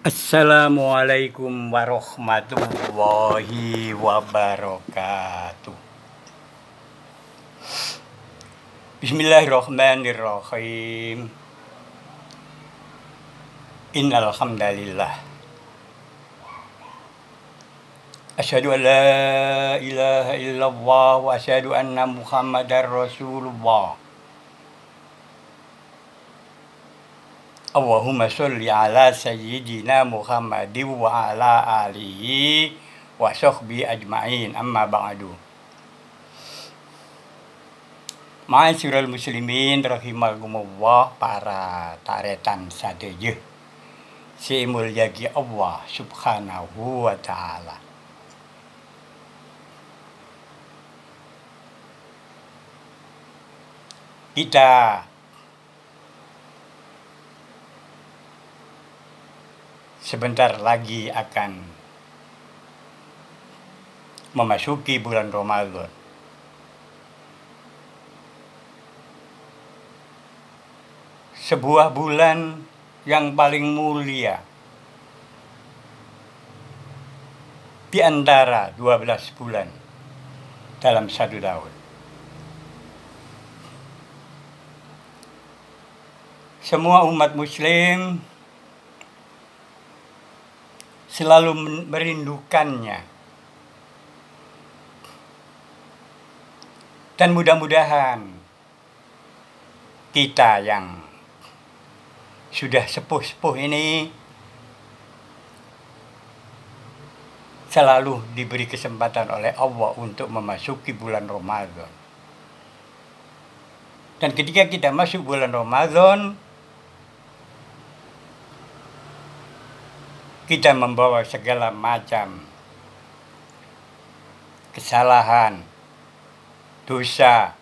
Assalamualaikum warahmatullahi wabarakatuh. Bismillahirrahmanirrahim. Innal hamdalillah. Asyhadu an la ilaha illallah wa asyhadu anna Muhammadar Rasulullah. Allahumma sholli ala sayyidina Muhammadin wa ala alihi wa sahbihi ajma'in, amma ba'du. Ma'asyiral muslimin rahimakumullah, para taretan sadaya simul yagi Allah subhanahu wa ta'ala. Kita sebentar lagi akan memasuki bulan Ramadan. Sebuah bulan yang paling mulia di antara 12 bulan dalam satu tahun. Semua umat muslim selalu merindukannya. Dan mudah-mudahan kita yang sudah sepuh-sepuh ini selalu diberi kesempatan oleh Allah untuk memasuki bulan Ramadan. Dan ketika kita masuk bulan Ramadan, kita membawa segala macam kesalahan, dosa,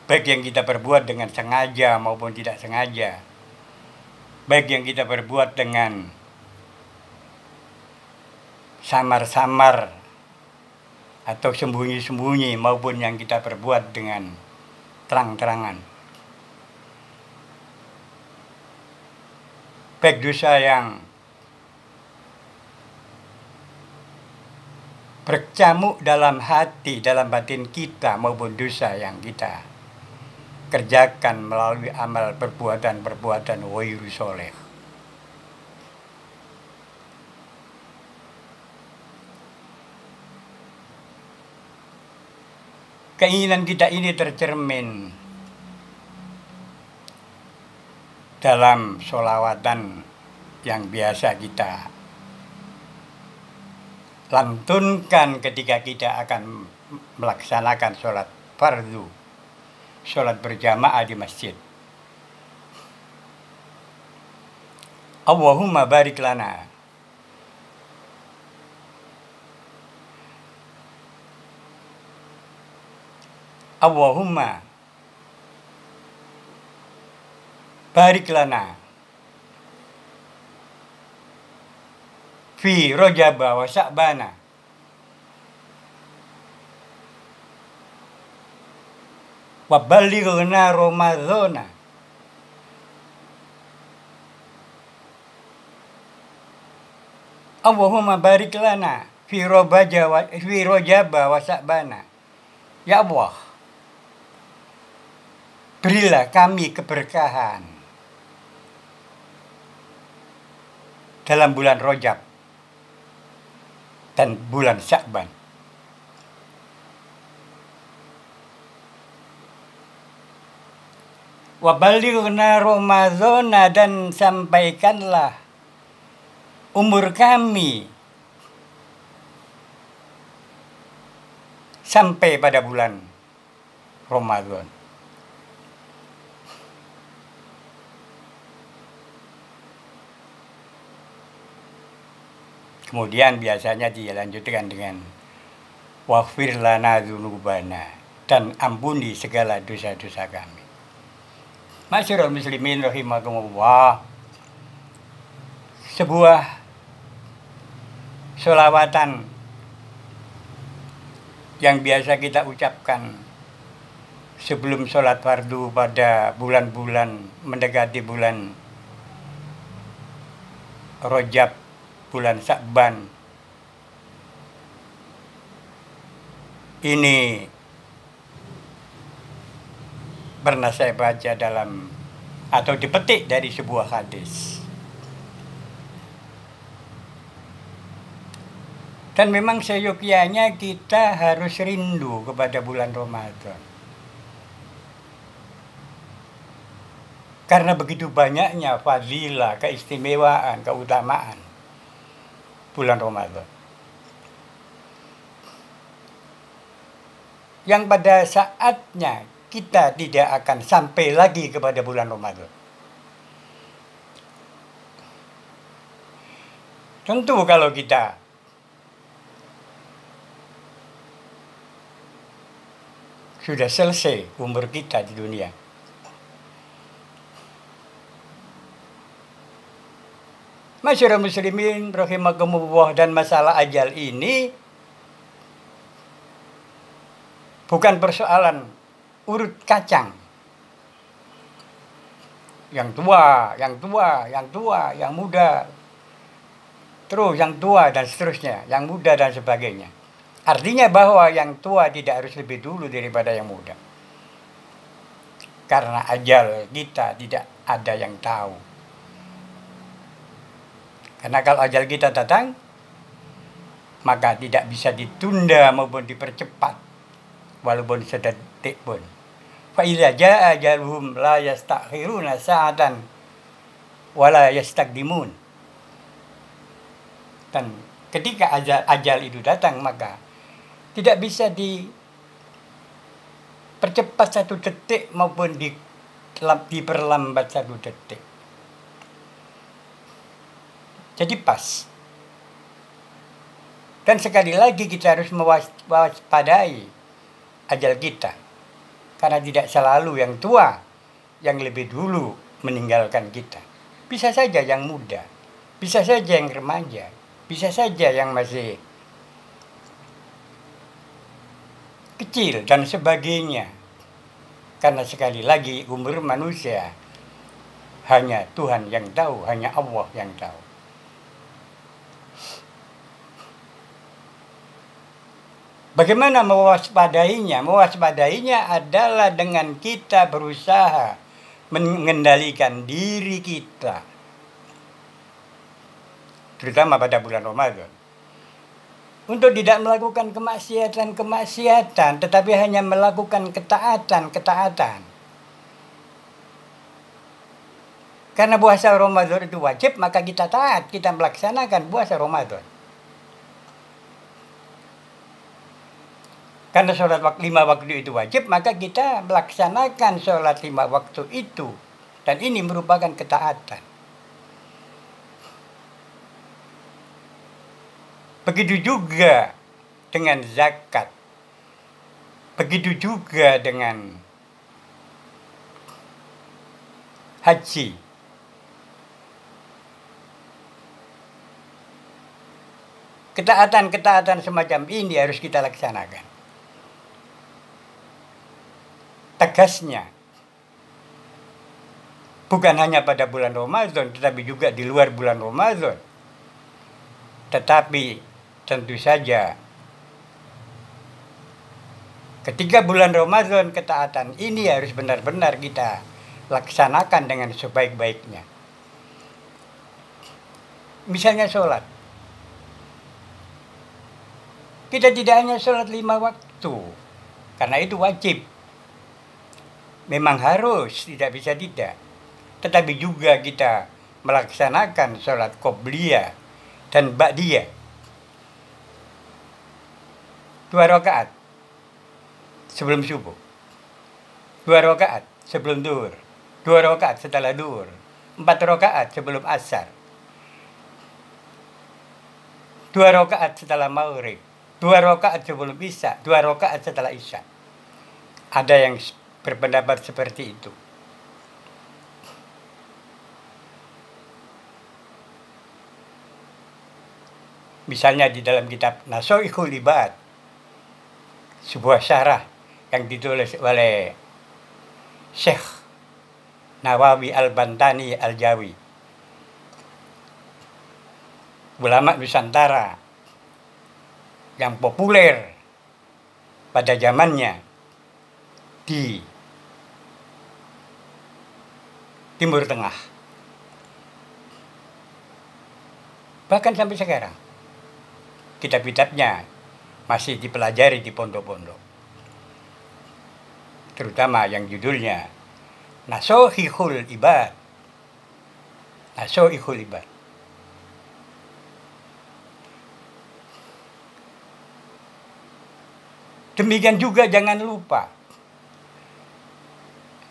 baik yang kita perbuat dengan sengaja maupun tidak sengaja, baik yang kita perbuat dengan samar-samar atau sembunyi-sembunyi maupun yang kita perbuat dengan terang-terangan. Baik dosa yang berkecamuk dalam hati, dalam batin kita, maupun dosa yang kita kerjakan melalui amal perbuatan-perbuatan ghairu sholeh. Keinginan kita ini tercermin dalam sholawatan yang biasa kita lantunkan ketika kita akan melaksanakan sholat fardu, sholat berjamaah di masjid. Allahumma barik lana Allahumma barik lana fi Rajab wa Sya'bana wa ballighna Ramadhana Allahumma barik lana fi Rajab wa Sya'bana. Ya Allah, berilah kami keberkahan dalam bulan Rajab dan bulan Sya'ban. Wa ballighna Ramadhana, dan sampaikanlah umur kami sampai pada bulan Ramadan. Kemudian biasanya dilanjutkan dengan waghfir lana dzunubana, dan ampuni segala dosa-dosa kami. Ma'asyiral muslimin rahimakumullah, sebuah sholawatan yang biasa kita ucapkan sebelum sholat fardu pada bulan-bulan mendekati bulan Rajab, bulan Sya'ban ini pernah saya baca dalam atau dipetik dari sebuah hadis. Dan memang seyogyanya kita harus rindu kepada bulan Ramadan. Karena begitu banyaknya fadilah, keistimewaan, keutamaan bulan Ramadan. Yang pada saatnya kita tidak akan sampai lagi kepada bulan Ramadan. Tentu kalau kita sudah selesai umur kita di dunia, masyarakat muslimin rahimakumullah, dan masalah ajal ini bukan persoalan urut kacang. Yang tua, yang muda, terus yang tua dan seterusnya, yang muda dan sebagainya. Artinya bahwa yang tua tidak harus lebih dulu daripada yang muda. Karena ajal kita tidak ada yang tahu. Karena kalau ajal kita datang, maka tidak bisa ditunda maupun dipercepat, walaupun sedetik pun. Fa idza jaa ajaluhum la yastakhiruna sa'atan wa la yastaqdimun. Dan ketika ajal itu datang, maka tidak bisa dipercepat satu detik maupun diperlambat satu detik. Jadi pas. Dan sekali lagi kita harus mewaspadai ajal kita. Karena tidak selalu yang tua yang lebih dulu meninggalkan kita. Bisa saja yang muda, bisa saja yang remaja, bisa saja yang masih kecil dan sebagainya. Karena sekali lagi umur manusia hanya Tuhan yang tahu, hanya Allah yang tahu. Bagaimana mewaspadainya? Mewaspadainya adalah dengan kita berusaha mengendalikan diri kita, terutama pada bulan Ramadan, untuk tidak melakukan kemaksiatan, tetapi hanya melakukan ketaatan. Karena puasa Ramadan itu wajib, maka kita taat, kita melaksanakan puasa Ramadan. Karena sholat 5 waktu itu wajib, maka kita melaksanakan sholat 5 waktu itu. Dan ini merupakan ketaatan. Begitu juga dengan zakat. Begitu juga dengan haji. Ketaatan semacam ini harus kita laksanakan. Tegasnya, bukan hanya pada bulan Ramadan, tetapi juga di luar bulan Ramadan. Tetapi tentu saja ketika bulan Ramadan, ketaatan ini harus benar-benar kita laksanakan dengan sebaik-baiknya. Misalnya sholat. Kita tidak hanya sholat 5 waktu, karena itu wajib. Memang harus, tidak bisa tidak. Tetapi juga kita melaksanakan sholat qobliyah dan ba'diyah. 2 rakaat sebelum subuh, 2 rakaat sebelum duhur, 2 rakaat setelah duhur, 4 rakaat sebelum asar, 2 rakaat setelah maghrib, 2 rakaat sebelum isya, 2 rakaat setelah isya. Ada yang berpendapat seperti itu. Misalnya di dalam kitab Nasoihul Ibad, sebuah syarah yang ditulis oleh Syekh Nawawi Al-Bantani Al-Jawi. ulama Nusantara yang populer pada zamannya di Timur Tengah. Bahkan sampai sekarang, kitab-kitabnya masih dipelajari di pondok-pondok. Terutama yang judulnya Nasohihul Ibad. Nasohihul Ibad. Demikian juga jangan lupa,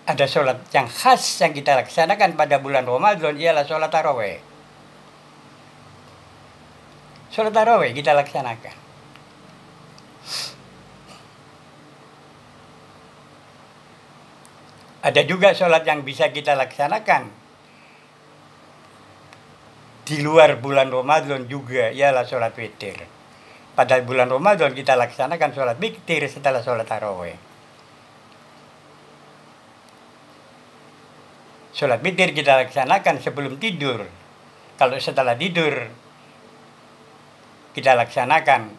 ada sholat yang khas yang kita laksanakan pada bulan Ramadan, ialah sholat tarawih. Sholat tarawih kita laksanakan. Ada juga sholat yang bisa kita laksanakan di luar bulan Ramadan juga, ialah sholat witir. Pada bulan Ramadan kita laksanakan sholat witir setelah sholat tarawih. Sholat witir kita laksanakan sebelum tidur. Kalau setelah tidur, kita laksanakan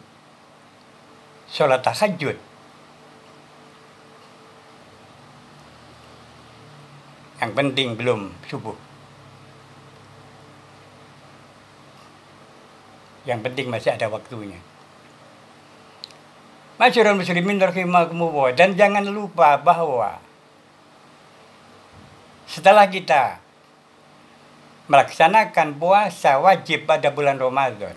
sholat tahajud. Yang penting belum subuh. Yang penting masih ada waktunya. Masyarul muslimin rahimakumullah, dan jangan lupa bahwa setelah kita melaksanakan puasa wajib pada bulan Ramadan,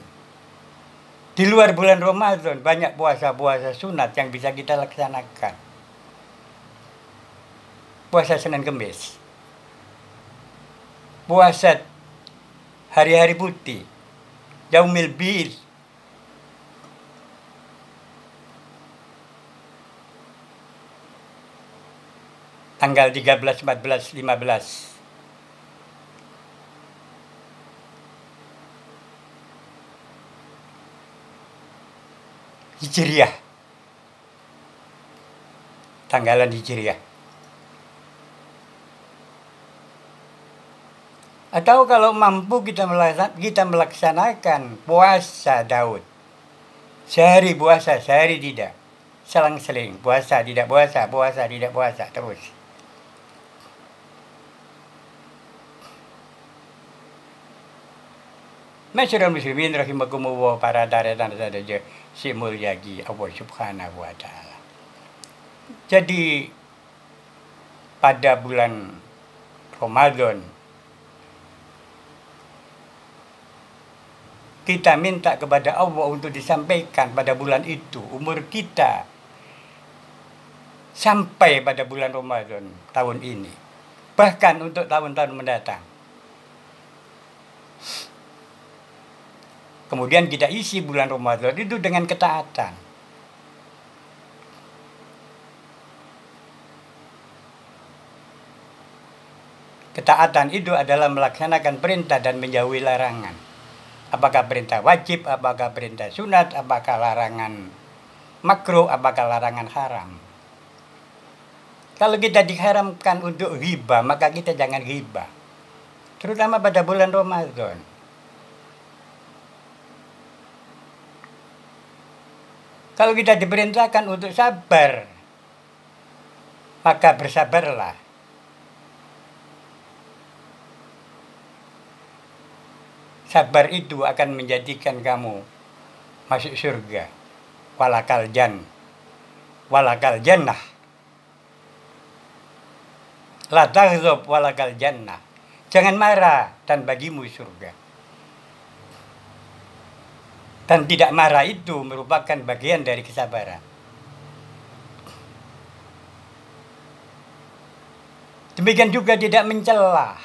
di luar bulan Ramadan banyak puasa-puasa sunat yang bisa kita laksanakan. Puasa Senin Kemis, puasa hari-hari putih, Yaumil Bid, tanggal 13, 14, 15. Hijriah. Tanggalan Hijriah. Atau kalau mampu kita melaksanakan puasa Daud. Sehari puasa, sehari tidak. Selang-seling, puasa, tidak puasa, puasa, tidak puasa, terus. Masyarul muslimin rahimakumullah, para daratan saja si mulyagi Allah subhanahu wa ta'ala. Jadi pada bulan Ramadan kita minta kepada Allah untuk disampaikan pada bulan itu umur kita sampai pada bulan Ramadan tahun ini, bahkan untuk tahun-tahun mendatang. Kemudian kita isi bulan Ramadan itu dengan ketaatan. Ketaatan itu adalah melaksanakan perintah dan menjauhi larangan. Apakah perintah wajib, apakah perintah sunat, apakah larangan makruh, apakah larangan haram. Kalau kita diharamkan untuk riba, maka kita jangan riba. Terutama pada bulan Ramadan. Kalau kita diperintahkan untuk sabar, maka bersabarlah. Sabar itu akan menjadikan kamu masuk surga. Walakal jannah. La taghzab walakal jannah. Jangan marah dan bagimu surga. Dan tidak marah itu merupakan bagian dari kesabaran. Demikian juga tidak mencela,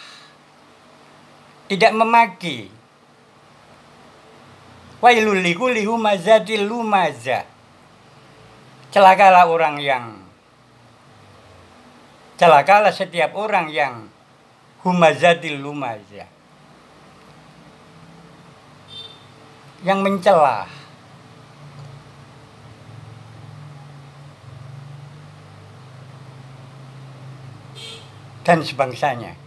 tidak memaki. Wailul likulli humazatil lumazah. Celakalah setiap orang yang humazatil lumazah, yang mencela. Dan sebangsanya.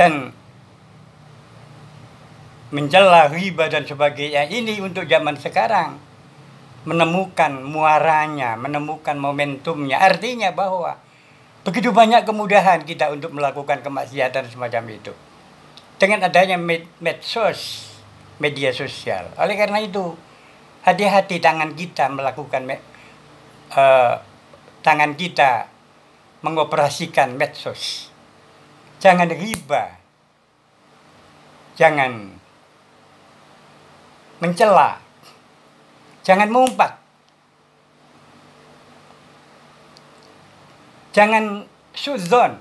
Dan mencela, riba dan sebagainya ini untuk zaman sekarang menemukan muaranya, menemukan momentumnya. Artinya bahwa begitu banyak kemudahan kita untuk melakukan kemaksiatan semacam itu dengan adanya medsos, media sosial. Oleh karena itu, hati-hati tangan kita melakukan tangan kita mengoperasikan medsos. Jangan riba, jangan mencela, jangan mengumpat, jangan sudzon,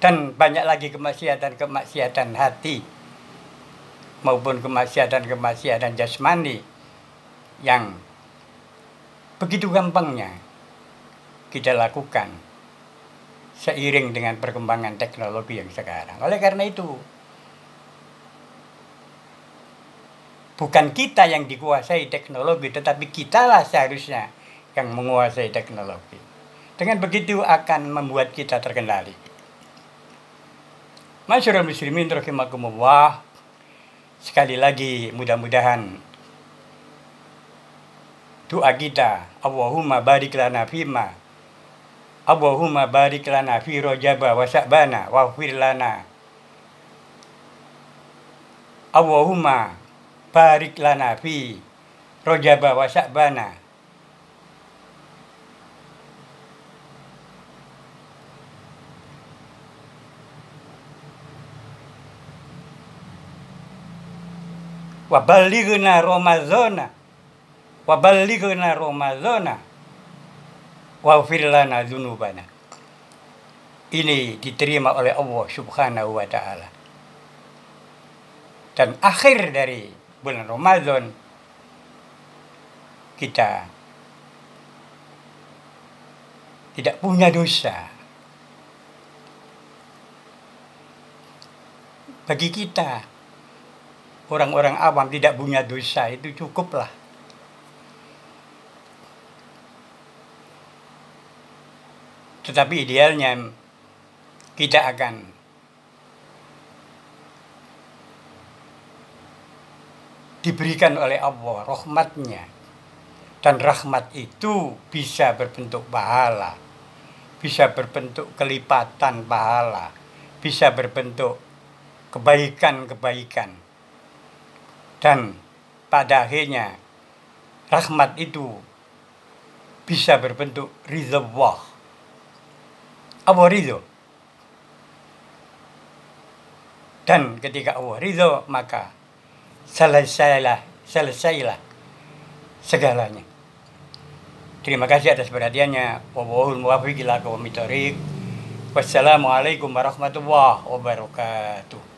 dan banyak lagi kemaksiatan hati maupun kemaksiatan jasmani yang begitu gampangnya kita lakukan seiring dengan perkembangan teknologi yang sekarang. Oleh karena itu, bukan kita yang dikuasai teknologi, tetapi kitalah seharusnya yang menguasai teknologi. Dengan begitu akan membuat kita terkendali. Masyarul muslimin rahimakumullah, sekali lagi mudah-mudahan doa kita, Allahumma barik lana fima, Allahumma barik lana fi Rajaba wa Sya'bana waghfir lana, Allahumma barik lana fi Rajaba wa Sya'bana wa ballighna Ramadhana waghfir lana dzunubana. Ini diterima oleh Allah Subhanahu wa taala. Dan akhir dari bulan Ramadan kita tidak punya dosa. Bagi kita orang-orang awam tidak punya dosa itu cukuplah. Tetapi idealnya kita akan diberikan oleh Allah rahmatnya. Dan rahmat itu bisa berbentuk pahala, bisa berbentuk kelipatan pahala, bisa berbentuk kebaikan-kebaikan. Dan pada akhirnya rahmat itu bisa berbentuk ridha Allah. Allah ridho. Dan ketika Allah ridho, maka selesailah segalanya. Terima kasih atas perhatiannya. Wallahul muwaffiq ila aqwamit thoriq. Wassalamualaikum warahmatullahi wabarakatuh.